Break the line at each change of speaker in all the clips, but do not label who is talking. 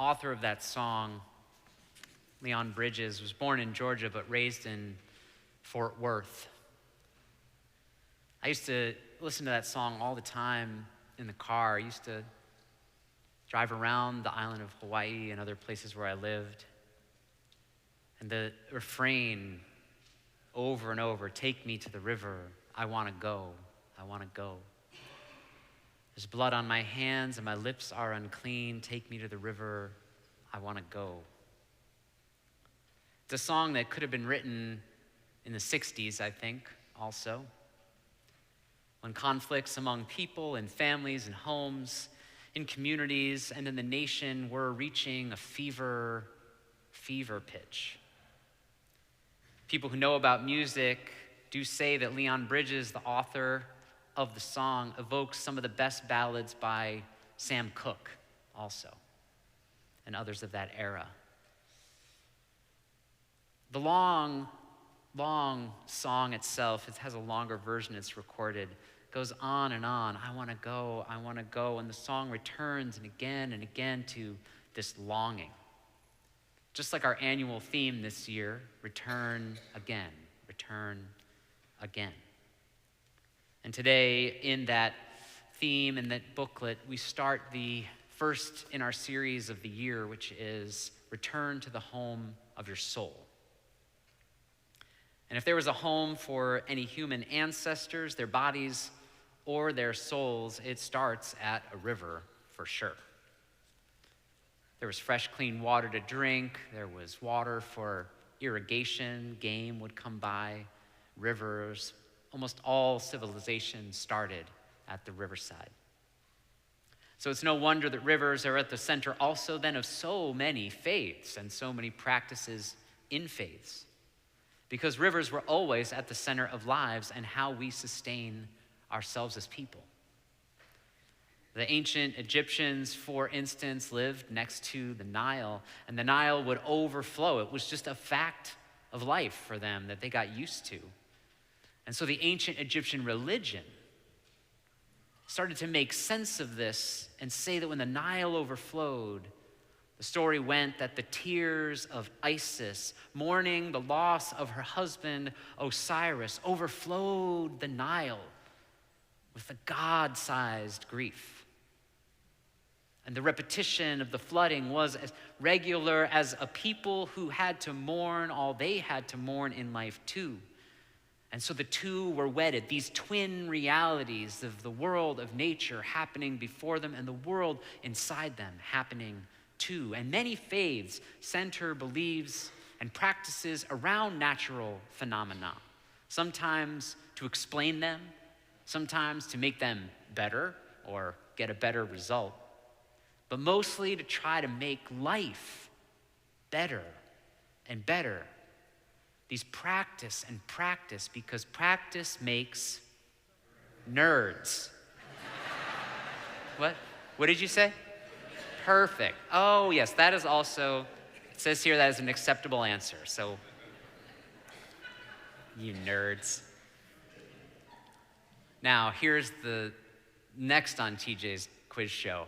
author of that song, Leon Bridges, was born in Georgia but raised in Fort Worth. I used to listen to that song all the time in the car. I used to drive around the island of Hawaii and other places where I lived. And the refrain over and over, take me to the river, I want to go, I want to go. There's blood on my hands and my lips are unclean, take me to the river, I want to go. It's a song that could have been written in the 60s, I think, also. When conflicts among people and families and homes, in communities and in the nation were reaching a fever pitch. People who know about music do say that Leon Bridges, the author of the song, evokes some of the best ballads by Sam Cooke also, and others of that era. The long song itself, it has a longer version, it's recorded, goes on and on. I want to go, and the song returns and again to this longing. Just like our annual theme this year, return again. And today, in that theme, in that booklet, we start the first in our series of the year, which is Return to the Home of Your Soul. And if there was a home for any human ancestors, their bodies or their souls, it starts at a river for sure. There was fresh, clean water to drink. There was water for irrigation. Game would come by. Rivers. Almost all civilization started at the riverside. So it's no wonder that rivers are at the center also then of so many faiths and so many practices in faiths. Because rivers were always at the center of lives and how we sustain ourselves as people. The ancient Egyptians, for instance, lived next to the Nile, and the Nile would overflow. It was just a fact of life for them that they got used to. And so the ancient Egyptian religion started to make sense of this and say that when the Nile overflowed, the story went that the tears of Isis, mourning the loss of her husband Osiris, overflowed the Nile with a God-sized grief. And the repetition of the flooding was as regular as a people who had to mourn all they had to mourn in life too. And so the two were wedded, these twin realities of the world of nature happening before them and the world inside them happening too. And many faiths center beliefs and practices around natural phenomena, sometimes to explain them, sometimes to make them better or get a better result, but mostly to try to make life better and better. These practice because practice makes nerds. What? What did you say? Perfect. Oh, yes, that is also, it says here that is an acceptable answer, so you nerds. Now, here's the next on TJ's quiz show.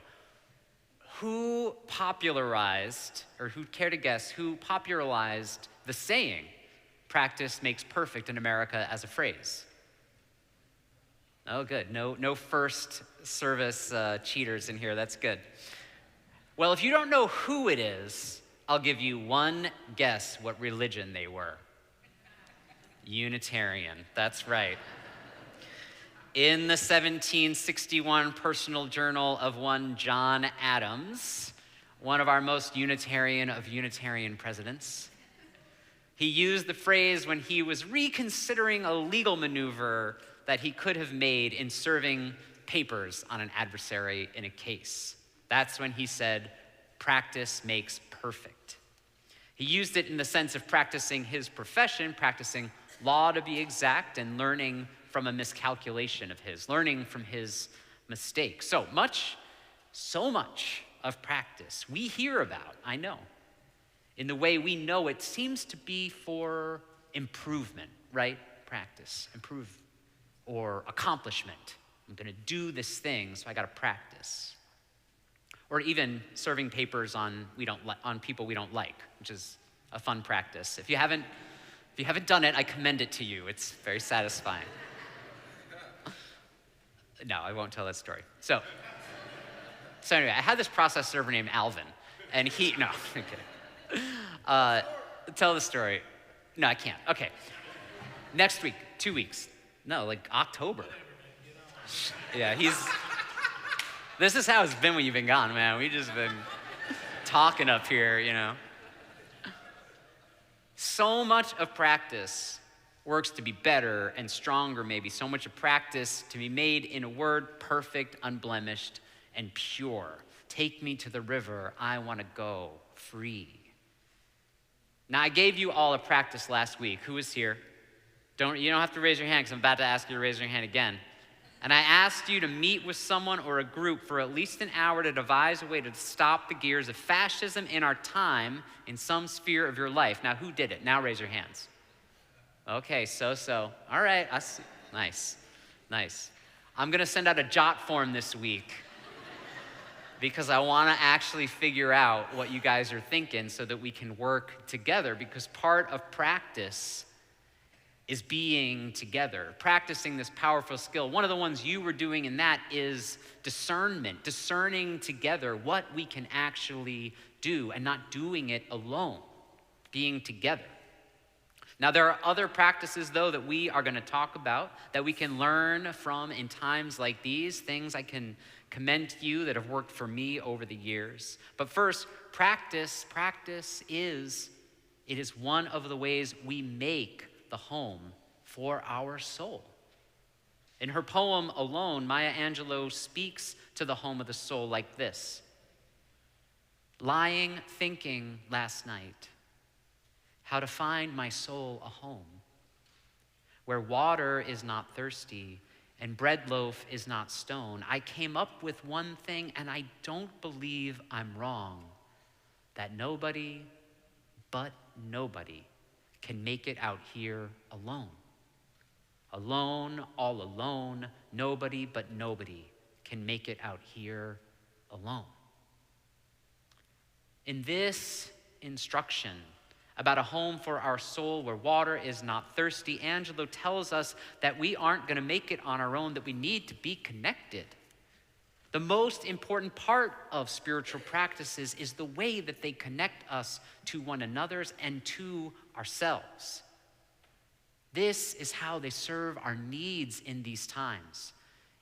Who popularized, or who'd care to guess, who popularized the saying, practice makes perfect in America as a phrase? Oh, good. No first service cheaters in here. That's good. Well, if you don't know who it is, I'll give you one guess what religion they were. Unitarian. That's right. In the 1761 personal journal of one John Adams, one of our most Unitarian of Unitarian presidents, he used the phrase when he was reconsidering a legal maneuver that he could have made in serving papers on an adversary in a case. That's when he said, practice makes perfect. He used it in the sense of practicing his profession, practicing law to be exact, and learning from a miscalculation of his, learning from his mistake. So much of practice we hear about, I know, in the way we know it seems to be for improvement, right? Practice, improve, or accomplishment. I'm gonna do this thing, so I gotta practice. or even serving papers on people we don't like, which is a fun practice. If you haven't done it, I commend it to you. It's very satisfying. No, I won't tell that story. So anyway, I had this process server named Alvin, and no, I'm kidding. Tell the story. No, I can't. Okay. Next week, 2 weeks. No, like October. Yeah, this is how it's been when you've been gone, man. We've just been talking up here, you know. So much of practice works to be better and stronger, maybe. So much of practice to be made in a word, perfect, unblemished, and pure. Take me to the river, I want to go free. Now, I gave you all a practice last week. Who was here? You don't have to raise your hand because I'm about to ask you to raise your hand again. And I asked you to meet with someone or a group for at least an hour to devise a way to stop the gears of fascism in our time in some sphere of your life. Now, who did it? Now raise your hands. Okay, so. All right, nice. I'm gonna send out a jot form this week because I wanna actually figure out what you guys are thinking so that we can work together, because part of practice is being together, practicing this powerful skill. One of the ones you were doing in that is discernment, discerning together what we can actually do and not doing it alone, being together. Now, there are other practices, though, that we are going to talk about that we can learn from in times like these, things I can commend to you that have worked for me over the years. But first, practice is one of the ways we make the home for our soul. In her poem, Alone, Maya Angelou speaks to the home of the soul like this: lying thinking last night, how to find my soul a home, where water is not thirsty and bread loaf is not stone. I came up with one thing, and I don't believe I'm wrong, that nobody but nobody can make it out here alone. Alone, all alone, nobody but nobody can make it out here alone. In this instruction about a home for our soul where water is not thirsty, Angelou tells us that we aren't going to make it on our own, that we need to be connected. The most important part of spiritual practices is the way that they connect us to one another and to ourselves. This is how they serve our needs in these times.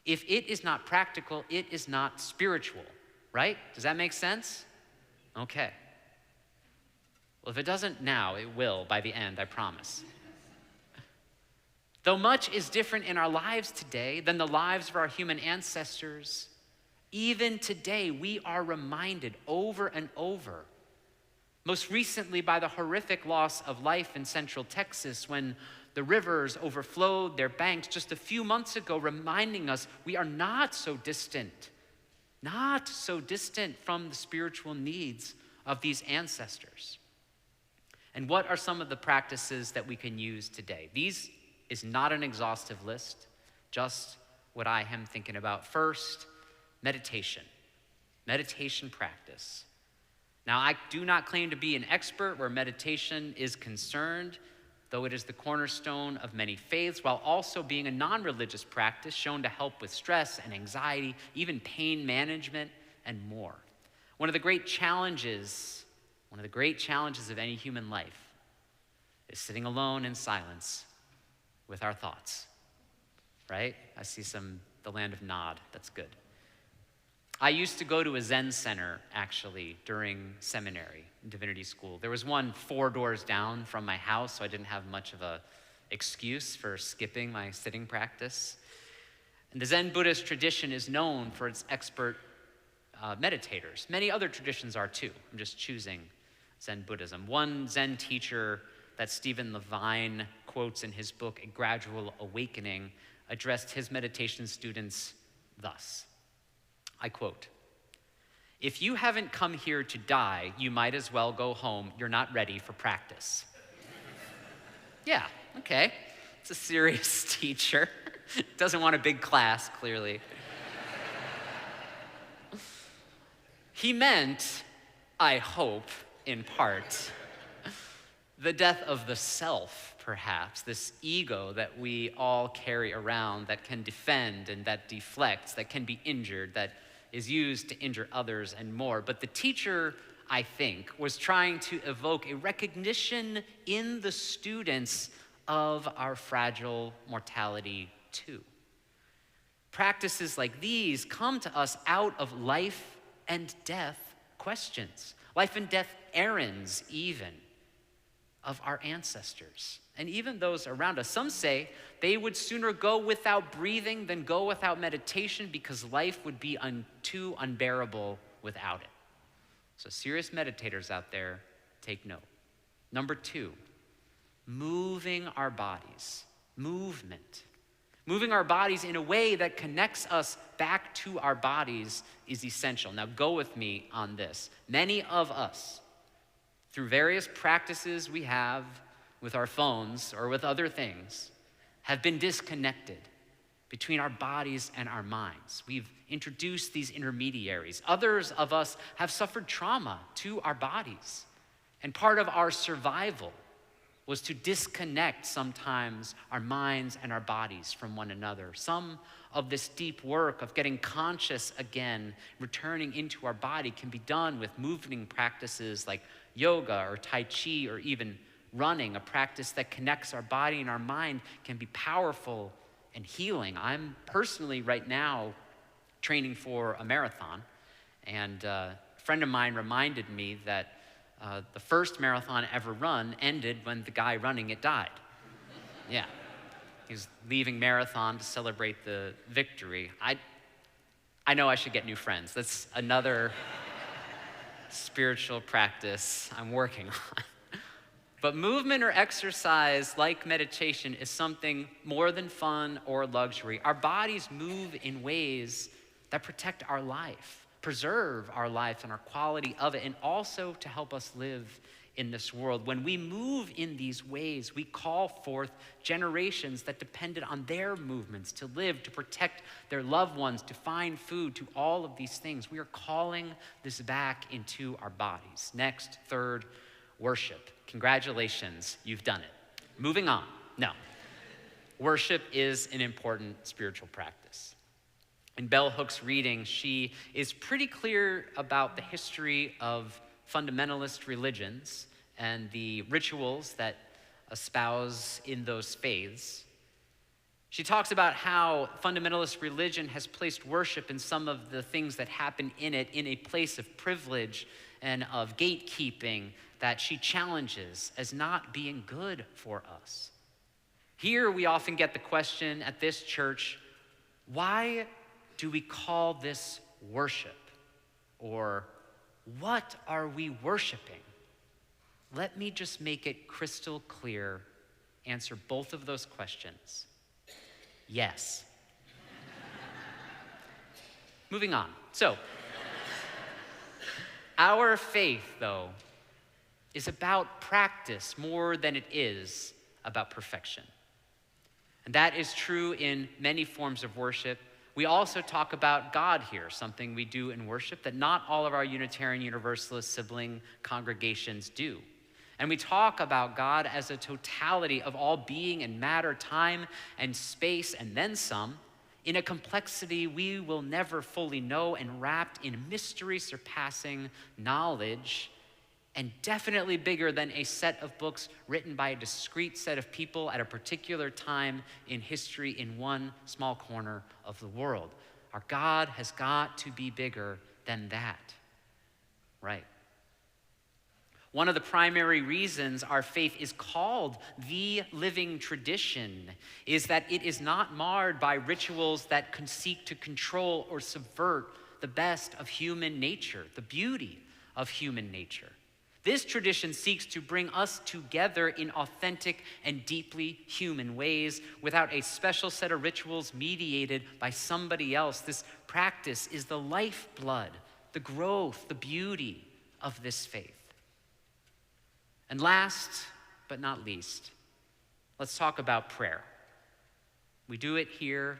If it is not practical, it is not spiritual, right? Does that make sense? Okay. Well, if it doesn't now, it will by the end, I promise. Though much is different in our lives today than the lives of our human ancestors, even today we are reminded over and over, most recently by the horrific loss of life in Central Texas when the rivers overflowed their banks just a few months ago, reminding us we are not so distant from the spiritual needs of these ancestors. And what are some of the practices that we can use today? These is not an exhaustive list, just what I am thinking about. First, meditation practice. Now, I do not claim to be an expert where meditation is concerned, though it is the cornerstone of many faiths, while also being a non-religious practice shown to help with stress and anxiety, even pain management, and more. One of the great challenges of any human life is sitting alone in silence with our thoughts, right? I see the land of nod. That's good. I used to go to a Zen center, actually, during seminary, divinity school. There was one 4 doors down from my house, so I didn't have much of a excuse for skipping my sitting practice. And the Zen Buddhist tradition is known for its expert meditators. Many other traditions are too. I'm just choosing Zen Buddhism. One Zen teacher that Stephen Levine quotes in his book, A Gradual Awakening, addressed his meditation students thus. I quote, "If you haven't come here to die, you might as well go home. You're not ready for practice." Yeah, okay. It's a serious teacher. Doesn't want a big class, clearly. He meant, I hope, in part, the death of the self, perhaps, this ego that we all carry around that can defend and that deflects, that can be injured, that is used to injure others and more. But the teacher, I think, was trying to evoke a recognition in the students of our fragile mortality too. Practices like these come to us out of life and death questions, life and death errands even of our ancestors and even those around us. Some say they would sooner go without breathing than go without meditation because life would be too unbearable without it. So serious meditators out there, take note. Number 2, moving our bodies, movement. Moving our bodies in a way that connects us back to our bodies is essential. Now go with me on this. Many of us, through various practices we have with our phones or with other things, have been disconnected between our bodies and our minds. We've introduced these intermediaries. Others of us have suffered trauma to our bodies. And part of our survival was to disconnect sometimes our minds and our bodies from one another. Some of this deep work of getting conscious again, returning into our body, can be done with moving practices like yoga or Tai Chi or even running. A practice that connects our body and our mind can be powerful and healing. I'm personally right now training for a marathon, and a friend of mine reminded me that the first marathon ever run ended when the guy running it died. Yeah, he was leaving marathon to celebrate the victory. I know I should get new friends. That's another spiritual practice I'm working on. But movement or exercise, like meditation, is something more than fun or luxury. Our bodies move in ways that protect our life, preserve our life and our quality of it, and also to help us live in this world. When we move in these ways, we call forth generations that depended on their movements to live, to protect their loved ones, to find food, to all of these things. We are calling this back into our bodies. Next, third, worship. Congratulations, you've done it. Moving on. No. Worship is an important spiritual practice. In Bell Hook's reading, she is pretty clear about the history of fundamentalist religions and the rituals that espouse in those faiths. She talks about how fundamentalist religion has placed worship and some of the things that happen in it in a place of privilege and of gatekeeping that she challenges as not being good for us. Here we often get the question at this church, why do we call this worship? Or what are we worshiping? Let me just make it crystal clear, answer both of those questions. Yes. Moving on. So, our faith, though, is about practice more than it is about perfection. And that is true in many forms of worship. We also talk about God here, something we do in worship that not all of our Unitarian Universalist sibling congregations do. And we talk about God as a totality of all being and matter, time and space, and then some, in a complexity we will never fully know and wrapped in mystery surpassing knowledge, and definitely bigger than a set of books written by a discrete set of people at a particular time in history in one small corner of the world. Our God has got to be bigger than that, right? One of the primary reasons our faith is called the living tradition is that it is not marred by rituals that can seek to control or subvert the best of human nature, the beauty of human nature. This tradition seeks to bring us together in authentic and deeply human ways without a special set of rituals mediated by somebody else. This practice is the lifeblood, the growth, the beauty of this faith. And last but not least, let's talk about prayer. We do it here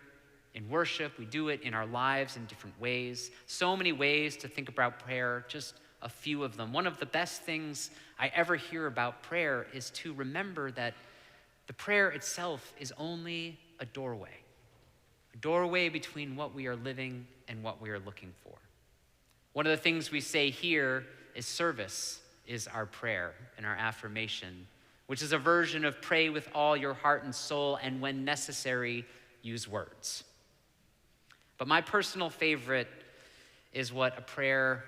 in worship. We do it in our lives in different ways. So many ways to think about prayer, just a few of them. One of the best things I ever hear about prayer is to remember that the prayer itself is only a doorway between what we are living and what we are looking for. One of the things we say here is service is our prayer and our affirmation, which is a version of pray with all your heart and soul, and when necessary, use words. But my personal favorite is what a prayer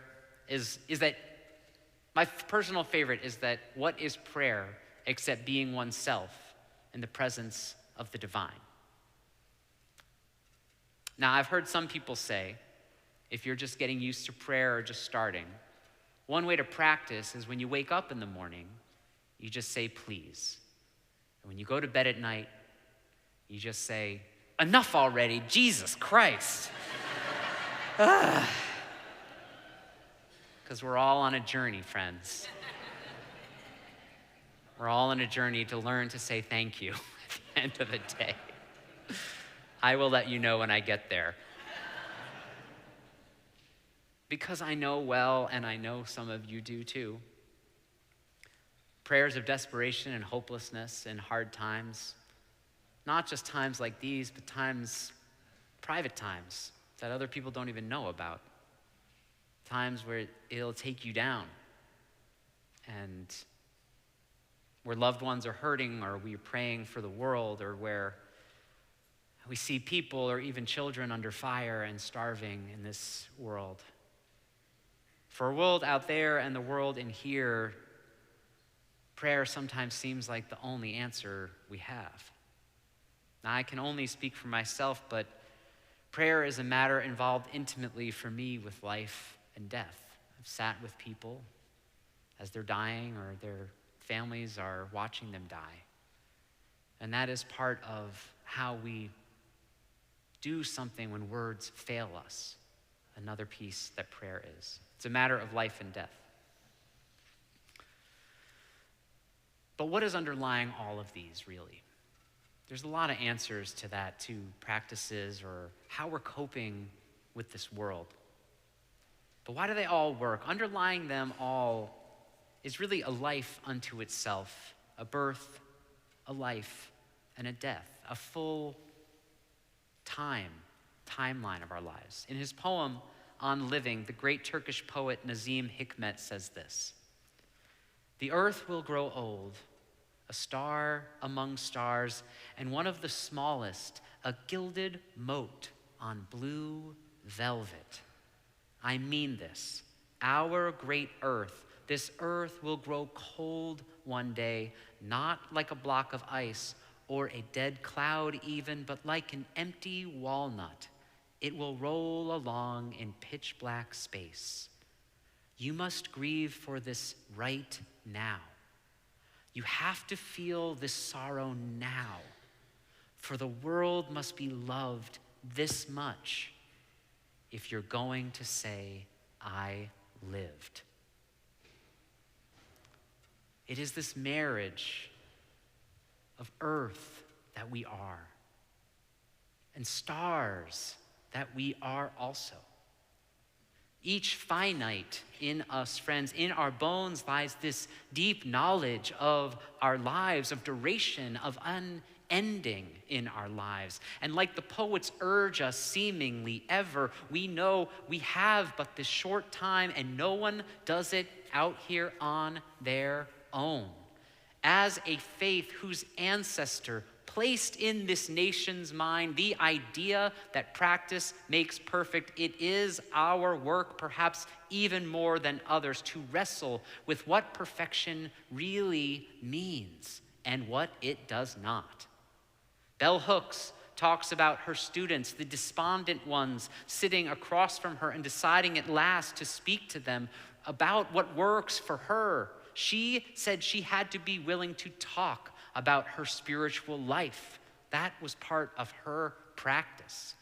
is that what is prayer except being oneself in the presence of the divine? Now, I've heard some people say, if you're just getting used to prayer or just starting, one way to practice is when you wake up in the morning, you just say, please. And when you go to bed at night, you just say, enough already, Jesus Christ. Because we're all on a journey, friends. We're all on a journey to learn to say thank you at the end of the day. I will let you know when I get there. Because I know well, and I know some of you do too, prayers of desperation and hopelessness in hard times, not just times like these, but private times that other people don't even know about, times where it'll take you down, and where loved ones are hurting, or we're praying for the world, or where we see people or even children under fire and starving in this world. For a world out there and the world in here, prayer sometimes seems like the only answer we have. Now, I can only speak for myself, but prayer is a matter involved intimately for me with life and death. I've sat with people as they're dying or their families are watching them die. And that is part of how we do something when words fail us. Another piece that prayer is. It's a matter of life and death. But what is underlying all of these, really? There's a lot of answers to that, to practices or how we're coping with this world. But why do they all work? Underlying them all is really a life unto itself, a birth, a life, and a death, a full timeline of our lives. In his poem, On Living, the great Turkish poet Nazim Hikmet says this: "The earth will grow old, a star among stars, and one of the smallest, a gilded mote on blue velvet. I mean this, our great earth, this earth will grow cold one day, not like a block of ice or a dead cloud even, but like an empty walnut. It will roll along in pitch black space. You must grieve for this right now. You have to feel this sorrow now, for the world must be loved this much if you're going to say, I lived." It is this marriage of earth that we are, and stars that we are also. Each finite in us, friends, in our bones lies this deep knowledge of our lives, of duration, of unending in our lives. And like the poets urge us seemingly ever, we know we have but this short time, and no one does it out here on their own. As a faith whose ancestor placed in this nation's mind the idea that practice makes perfect, it is our work, perhaps even more than others, to wrestle with what perfection really means and what it does not. Bell Hooks talks about her students, the despondent ones, sitting across from her and deciding at last to speak to them about what works for her. She said she had to be willing to talk about her spiritual life. That was part of her practice.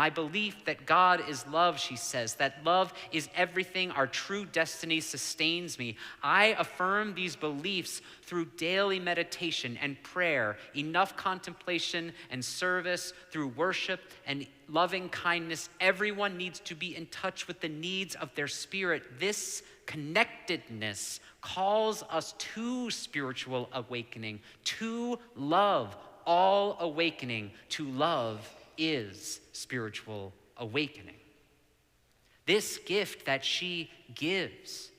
My belief that God is love, she says, that love is everything, our true destiny sustains me. I affirm these beliefs through daily meditation and prayer, enough contemplation and service, through worship and loving kindness. Everyone needs to be in touch with the needs of their spirit. This connectedness calls us to spiritual awakening, to love. All awakening to love is spiritual awakening. This gift that she gives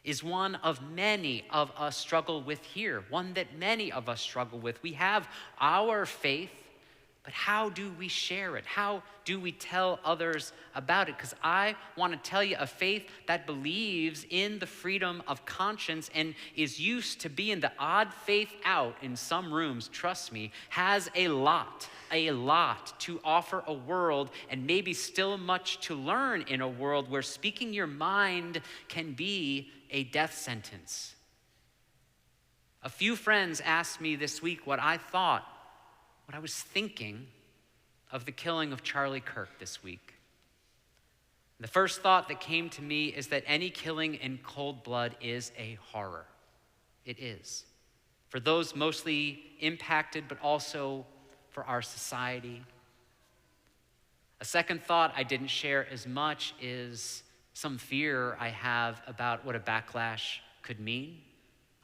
is one of many of us struggle with here, one that many of us struggle with. We have our faith, but how do we share it? How do we tell others about it? Because I want to tell you, a faith that believes in the freedom of conscience and is used to being the odd faith out in some rooms, trust me, has a lot to offer a world, and maybe still much to learn in a world where speaking your mind can be a death sentence. A few friends asked me this week what I was thinking of the killing of Charlie Kirk this week. The first thought that came to me is that any killing in cold blood is a horror. It is. For those mostly impacted, but also for our society. A second thought I didn't share as much is some fear I have about what a backlash could mean.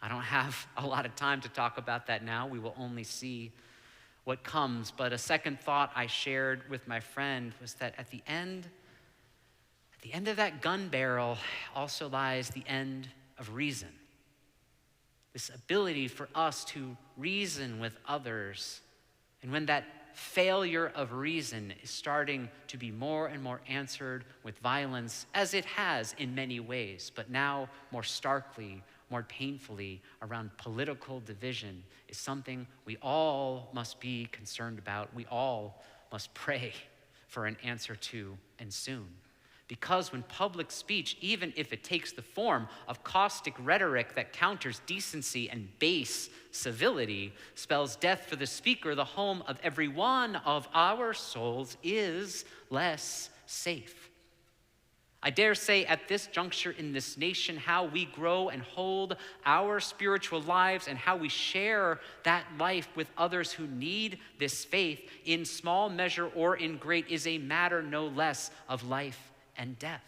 I don't have a lot of time to talk about that now. We will only see what comes. But a second thought I shared with my friend was that at the end of that gun barrel also lies the end of reason. This ability for us to reason with others. And when that failure of reason is starting to be more and more answered with violence, as it has in many ways, but now more starkly, more painfully around political division, is something we all must be concerned about. We all must pray for an answer to, and soon. Because when public speech, even if it takes the form of caustic rhetoric that counters decency and base civility, spells death for the speaker, the home of every one of our souls is less safe. I dare say at this juncture in this nation, how we grow and hold our spiritual lives and how we share that life with others who need this faith in small measure or in great is a matter no less of life and death.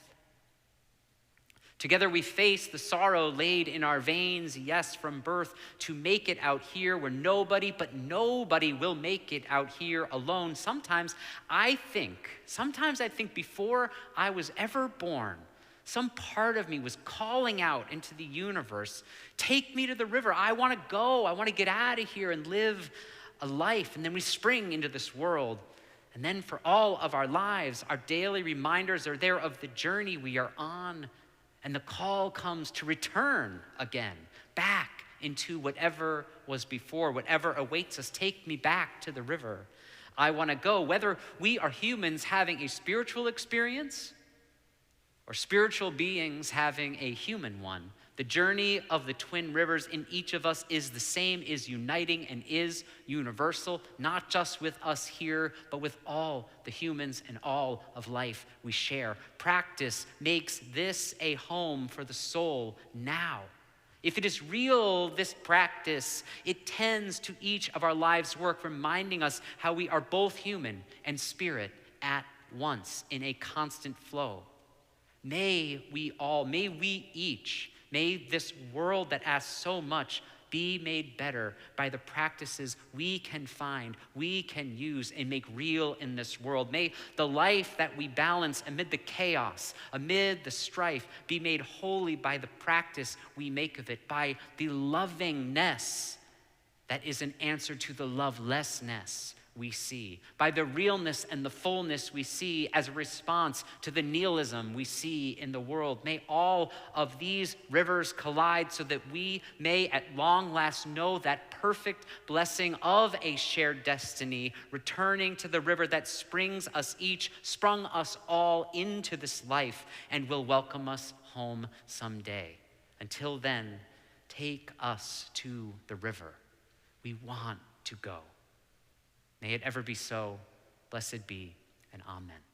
Together we face the sorrow laid in our veins, yes, from birth, to make it out here where nobody will make it out here alone. Sometimes I think before I was ever born, some part of me was calling out into the universe, take me to the river. I want to go. I want to get out of here and live a life. And then we spring into this world. And then for all of our lives, our daily reminders are there of the journey we are on. And the call comes to return again, back into whatever was before, whatever awaits us. Take me back to the river. I want to go. Whether we are humans having a spiritual experience or spiritual beings having a human one, the journey of the twin rivers in each of us is the same, is uniting, and is universal, not just with us here, but with all the humans and all of life we share. Practice makes this a home for the soul now. If it is real, this practice, it tends to each of our lives' work, reminding us how we are both human and spirit at once in a constant flow. May we each, may this world that asks so much be made better by the practices we can find, we can use and make real in this world. May the life that we balance amid the chaos, amid the strife, be made holy by the practice we make of it, by the lovingness that is an answer to the lovelessness we see, by the realness and the fullness we see as a response to the nihilism we see in the world. May all of these rivers collide so that we may at long last know that perfect blessing of a shared destiny, returning to the river that sprung us all into this life and will welcome us home someday. Until then, take us to the river. We want to go. May it ever be so. Blessed be. and amen.